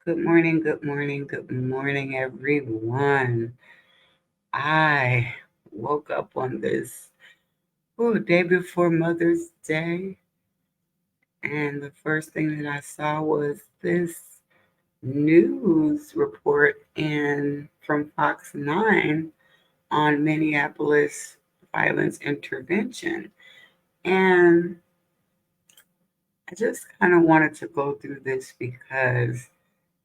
Good morning, good morning, everyone. I woke up on this day before Mother's Day, and the first thing that I saw was this news report from Fox 9 on Minneapolis violence intervention. And I just kind of wanted to go through this because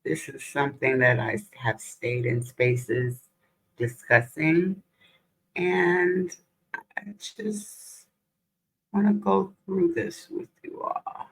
this is something that I have stayed in spaces discussing, and I just want to go through this with you all.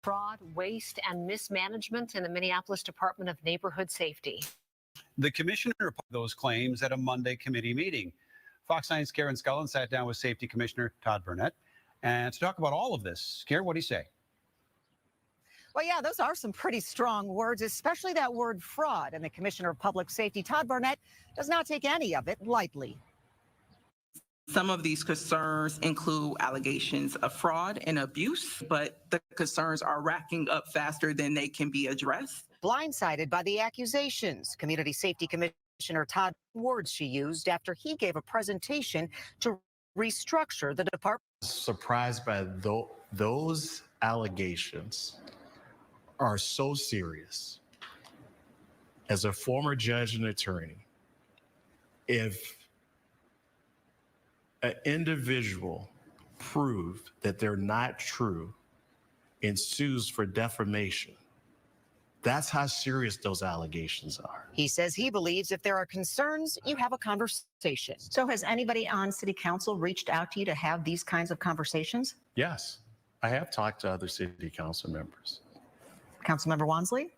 Fraud, waste, and mismanagement in the Minneapolis Department of Neighborhood Safety. The commissioner reported those claims at a Monday committee meeting. Fox 9's Karen Scullin sat down with Safety Commissioner Todd Burnett and to talk about all of this. Karen, what do you say? Well, yeah, those are some pretty strong words, especially that word fraud. And the Commissioner of Public Safety, Todd Burnett, does not take any of it lightly. Some of these concerns include allegations of fraud and abuse, but the concerns are racking up faster than they can be addressed. Blindsided by the accusations, Community Safety Commissioner Todd words she used after he gave a presentation to restructure the department. Surprised by those allegations are so serious. As a former judge and attorney, if an individual proved that they're not true and sues for defamation, that's how serious those allegations are. He says he believes if there are concerns, you have a conversation. So has anybody on City Council reached out to you to have these kinds of conversations? Yes, I have talked to other City Council members. Councilmember Wansley?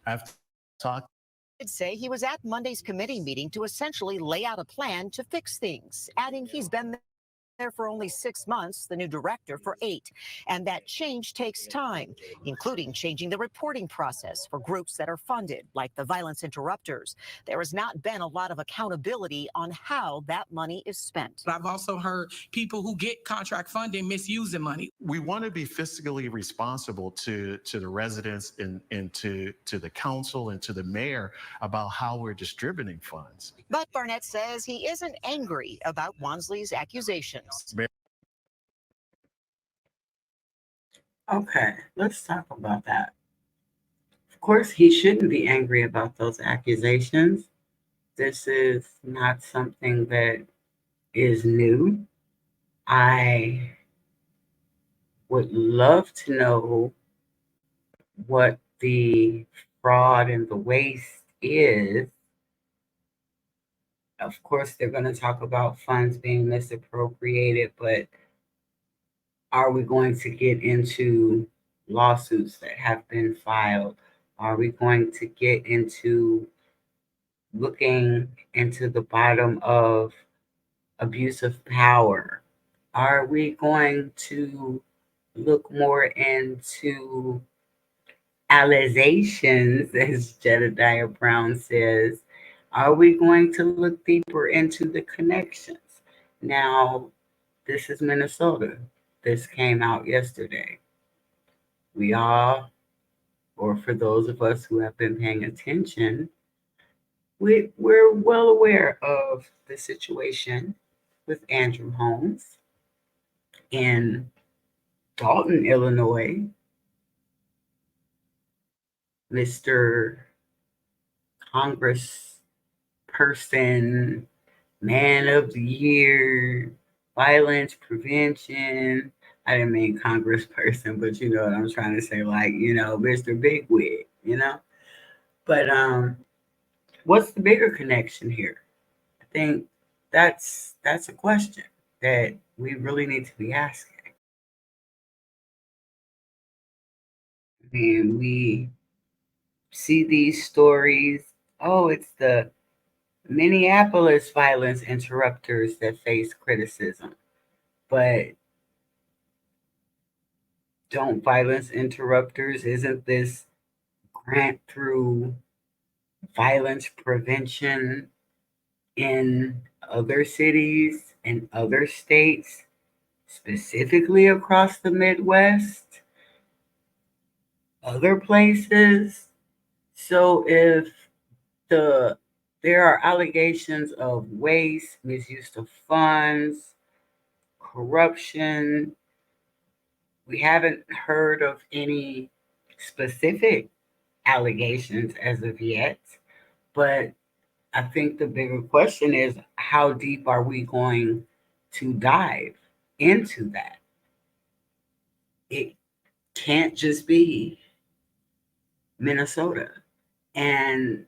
I've talked. Did say he was at Monday's committee meeting to essentially lay out a plan to fix things, adding he's been there for only 6 months, the new director for 8. And that change takes time, including changing the reporting process for groups that are funded, like the Violence Interrupters. There has not been a lot of accountability on how that money is spent. I've also heard people who get contract funding misusing money. We want to be fiscally responsible to the residents and to the council and to the mayor about how we're distributing funds. But Barnett says he isn't angry about Wansley's accusations. Okay, let's talk about that. Of course, he shouldn't be angry about those accusations. This is not something that is new. I would love to know what the fraud and the waste is. Of course, they're going to talk about funds being misappropriated, but are we going to get into lawsuits that have been filed? Are we going to get into looking into the bottom of abuse of power? Are we going to look more into allegations, as Jedediah Brown says, are we going to look deeper into the connections? Now, this is Minnesota. This came out yesterday. We all, or for those of us who have been paying attention, we're well aware of the situation with Andrew Holmes in Dalton, Illinois. Mr. Congressperson, Man of the Year, Violence Prevention. I didn't mean Congressperson, but you know what I'm trying to say, like, Mr. Bigwig, But what's the bigger connection here? I think that's a question that we really need to be asking. And we see these stories. Oh, it's the Minneapolis violence interrupters that face criticism. But don't violence interrupters, isn't this grant through violence prevention in other cities and other states, specifically across the Midwest, other places? So if the there are allegations of waste, misuse of funds, corruption, we haven't heard of any specific allegations as of yet, but I think the bigger question is how deep are we going to dive into that? It can't just be Minnesota. And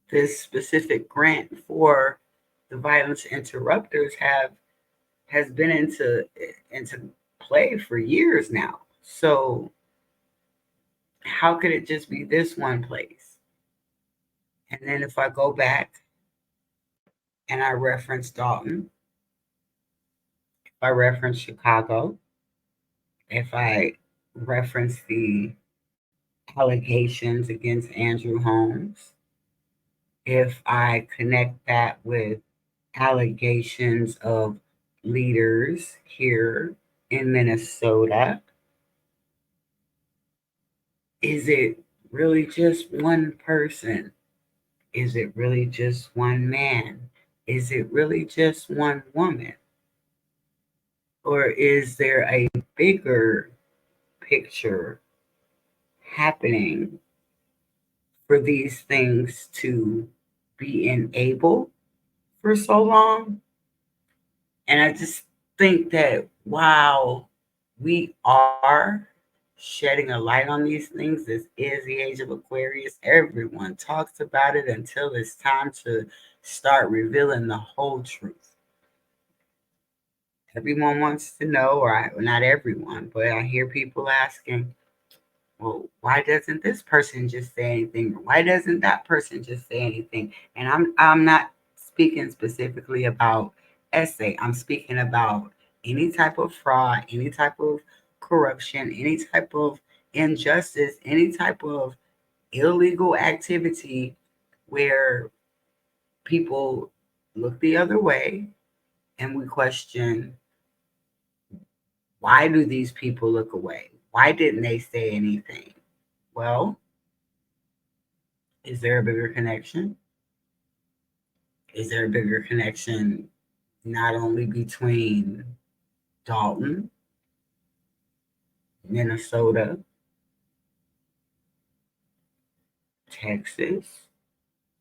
this specific grant for the violence interrupters has been into play for years now. So how could it just be this one place? And then if I go back and I reference Dalton, if I reference Chicago, if I reference the allegations against Andrew Holmes, if I connect that with allegations of leaders here in Minnesota, is it really just one person? Is it really just one man? Is it really just one woman? Or is there a bigger picture happening for these things to be enabled for so long? And I just think that while we are shedding a light on these things, this is the age of Aquarius. Everyone talks about it until it's time to start revealing the whole truth. Everyone wants to know, not everyone, but I hear people asking, well, why doesn't this person just say anything? Why doesn't that person just say anything? And I'm not speaking specifically about essay. I'm speaking about any type of fraud, any type of corruption, any type of injustice, any type of illegal activity where people look the other way and we question, why do these people look away? Why didn't they say anything? Well, is there a bigger connection? Is there a bigger connection not only between Dalton, Minnesota, Texas,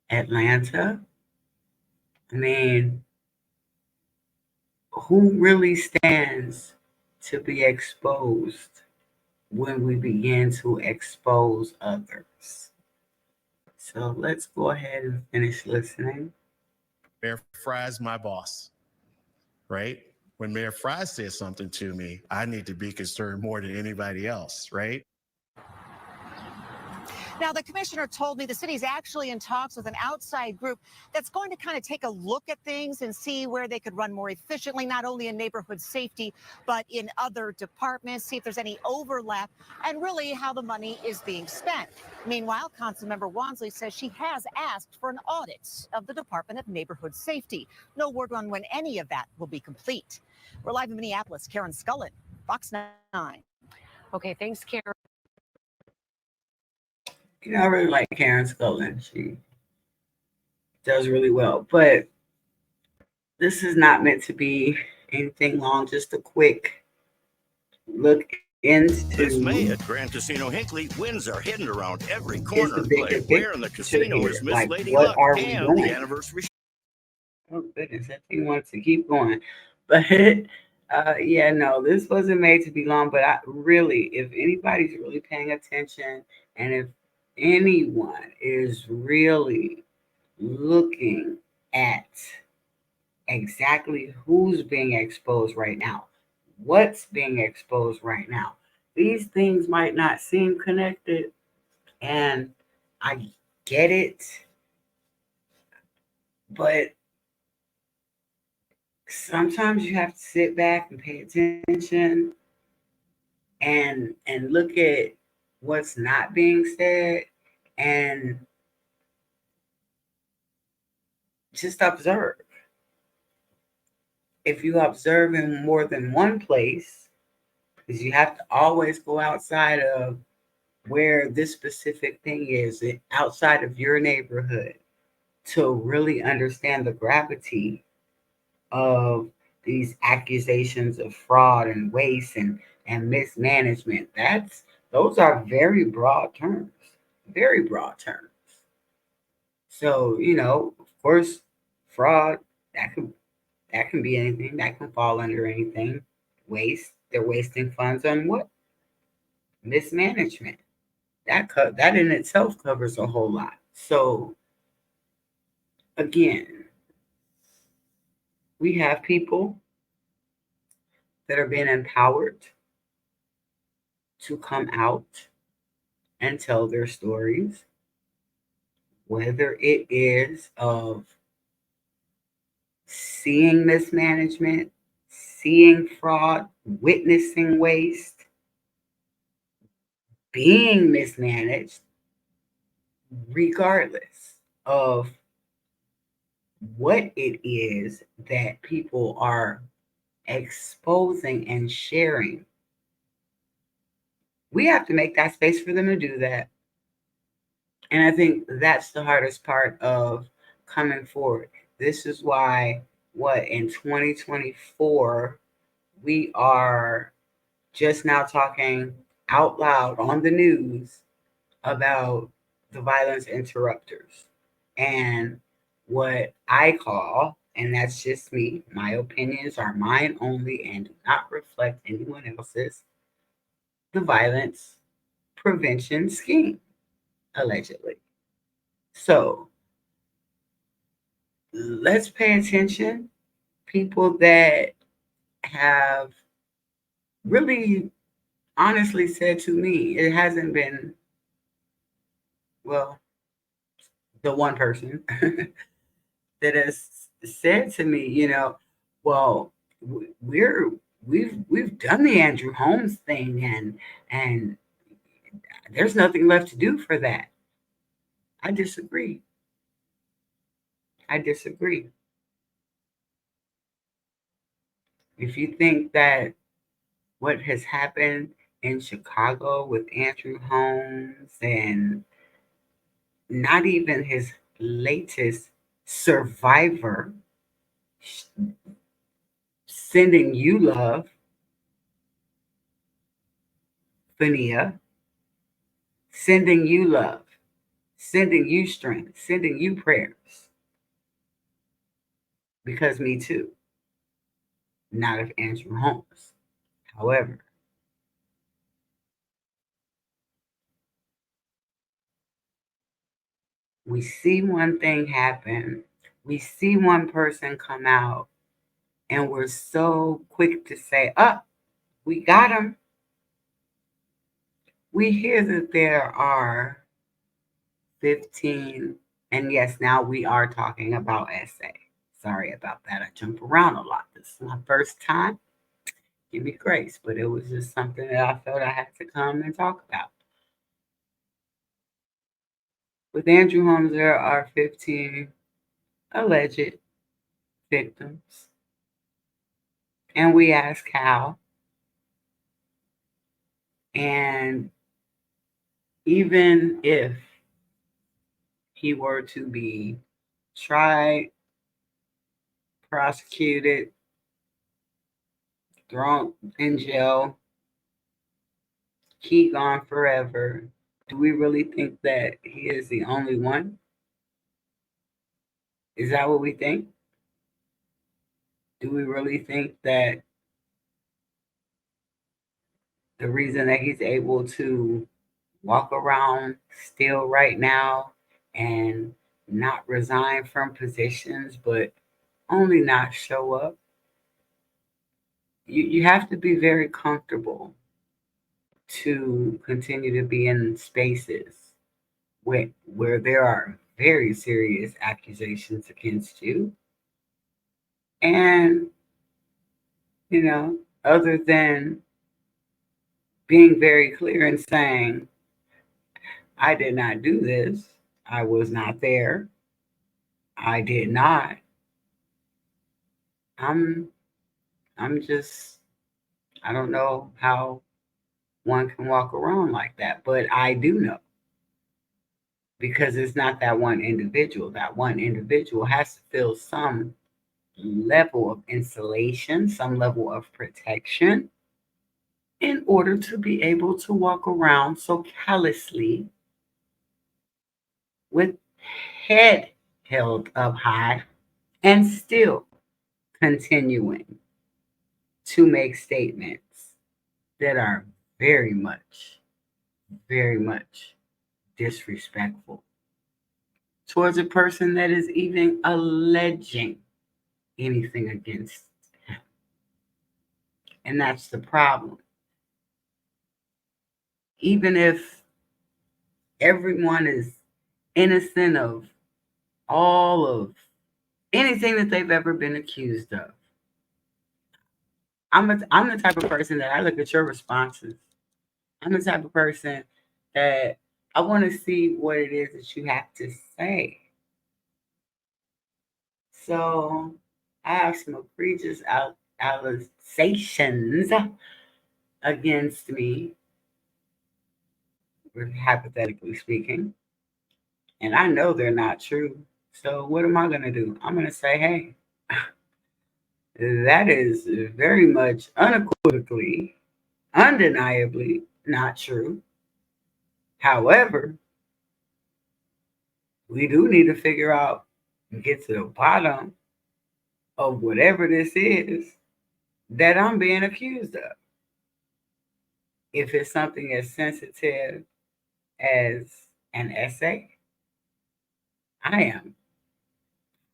Atlanta? I mean, who really stands to be exposed when we begin to expose others? So let's go ahead and finish listening. Mayor Fry's my boss, right? When Mayor Fry says something to me, I need to be concerned more than anybody else, right? Now, the commissioner told me the city's actually in talks with an outside group that's going to kind of take a look at things and see where they could run more efficiently, not only in neighborhood safety, but in other departments, see if there's any overlap, and really how the money is being spent. Meanwhile, Councilmember Wansley says she has asked for an audit of the Department of Neighborhood Safety. No word on when any of that will be complete. We're live in Minneapolis. Karen Scullin, Fox 9. Okay, thanks, Karen. I really like Karen Scullin. She does really well. But this is not meant to be anything long, just a quick look into. This May at Grand Casino Hinckley, wins are hidden around every Is corner the of bigger play. Where in the picture casino here. is Miss Like, Lady what Luck are we and the doing? anniversary? Oh, goodness, that thing wants to keep going. But yeah, no, this wasn't made to be long. But I really, if anybody's really paying attention, and if anyone is really looking at exactly who's being exposed right now, what's being exposed right now, these things might not seem connected, and I get it, but sometimes you have to sit back and pay attention and look at what's not being said and just observe. If you observe in more than one place, because you have to always go outside of where this specific thing is, outside of your neighborhood, to really understand the gravity of these accusations of fraud and waste and mismanagement. Those are very broad terms. Very broad terms. So, of course, fraud, that can be anything, that can fall under anything. Waste, they're wasting funds on what? Mismanagement. That in itself covers a whole lot. So again, we have people that are being empowered to come out and tell their stories, whether it is of seeing mismanagement, seeing fraud, witnessing waste, being mismanaged, regardless of what it is that people are exposing and sharing. We have to make that space for them to do that. And I think that's the hardest part of coming forward. This is why, in 2024, we are just now talking out loud on the news about the violence interrupters and what I call, and that's just me, my opinions are mine only and do not reflect anyone else's, the violence prevention scheme, allegedly. So let's pay attention. People that have really honestly said to me, it hasn't been, well, the one person that has said to me, well, we've done the Andrew Holmes thing, and there's nothing left to do for that. I disagree. I disagree. If you think that what has happened in Chicago with Andrew Holmes and not even his latest survivor sending you love, Fania, sending you love, sending you strength, sending you prayers, because me too, not of Andrew Holmes. However, we see one thing happen, we see one person come out, and we're so quick to say, oh, we got him. We hear that there are 15, and yes, now we are talking about SA. Sorry about that. I jump around a lot. This is my first time. Give me grace, but it was just something that I felt I had to come and talk about. With Andrew Holmes, there are 15 alleged victims, and we ask how. And even if he were to be tried, prosecuted, thrown in jail, he gone forever, do we really think that he is the only one? Is that what we think? Do we really think that the reason that he's able to walk around still right now and not resign from positions, but only not show up? You have to be very comfortable to continue to be in spaces where there are very serious accusations against you. And, other than being very clear and saying, I did not do this, I was not there, I did not, I'm I'm just I don't know how one can walk around like that, but I do know because it's not that one individual. That one individual has to feel some level of insulation, some level of protection in order to be able to walk around so callously with head held up high and still continuing to make statements that are very much, very much disrespectful towards a person that is even alleging anything against him. And that's the problem. Even if everyone is innocent of all of anything that they've ever been accused of, I'm the type of person that I look at your responses. I'm the type of person that I want to see what it is that you have to say. So I have some egregious allegations against me, hypothetically speaking, and I know they're not true. So what am I going to do? I'm going to say, hey, that is very much unequivocally, undeniably not true. However, we do need to figure out and get to the bottom of whatever this is that I'm being accused of. If it's something as sensitive as an essay, I am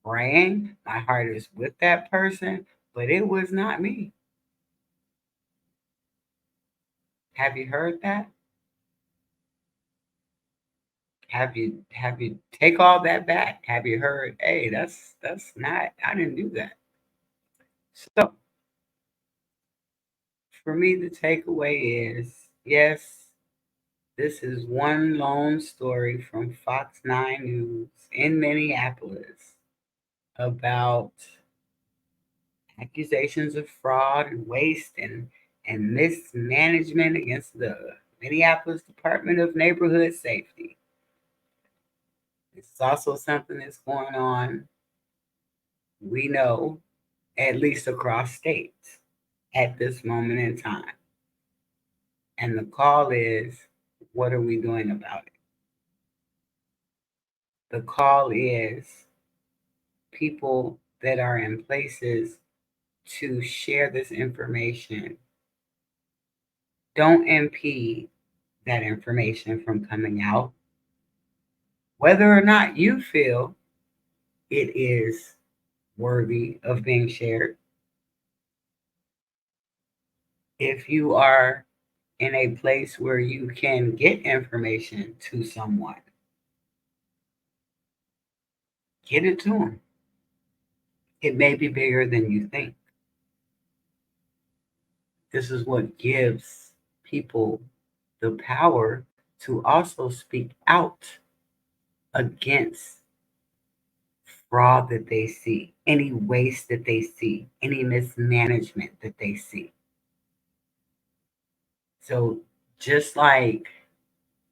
praying. My heart is with that person, but it was not me. Have you heard that? Have you take all that back? Have you heard, hey, that's not, I didn't do that. So for me, the takeaway is yes, this is one lone story from Fox 9 News in Minneapolis about accusations of fraud and waste and mismanagement against the Minneapolis Department of Neighborhood Safety. This is also something that's going on, we know, at least across states at this moment in time. And the call is, what are we doing about it? The call is people that are in places to share this information, don't impede that information from coming out, whether or not you feel it is worthy of being shared. If you are in a place where you can get information to someone, get it to them. It may be bigger than you think. This is what gives people the power to also speak out against fraud that they see, any waste that they see, any mismanagement that they see. So just like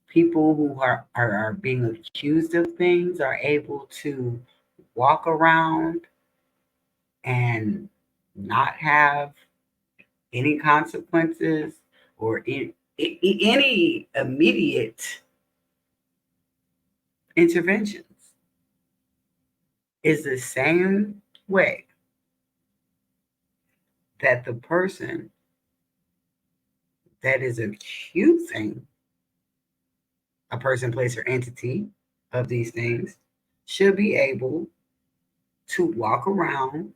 people who are being accused of things are able to walk around and not have any consequences or any immediate interventions, is the same way that the person that is accusing a person, place, or entity of these things should be able to walk around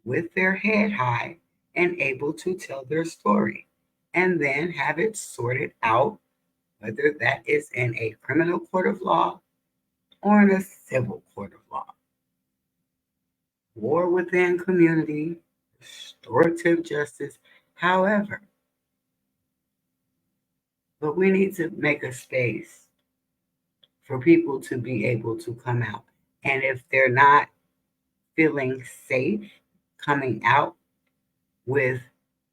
with their head high and able to tell their story and then have it sorted out, whether that is in a criminal court of law or in a civil court of law, or within community, restorative justice, however. But we need to make a space for people to be able to come out. And if they're not feeling safe coming out with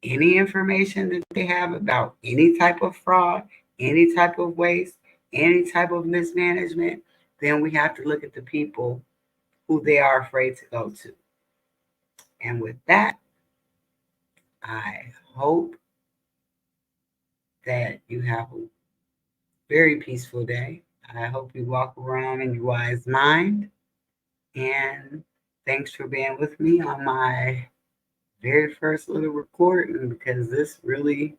any information that they have about any type of fraud, any type of waste, any type of mismanagement, then we have to look at the people who they are afraid to go to. And with that, I hope that you have a very peaceful day. I hope you walk around in your wise mind. And thanks for being with me on my very first little recording, because this really,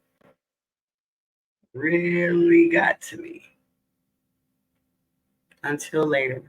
really got to me. Until later.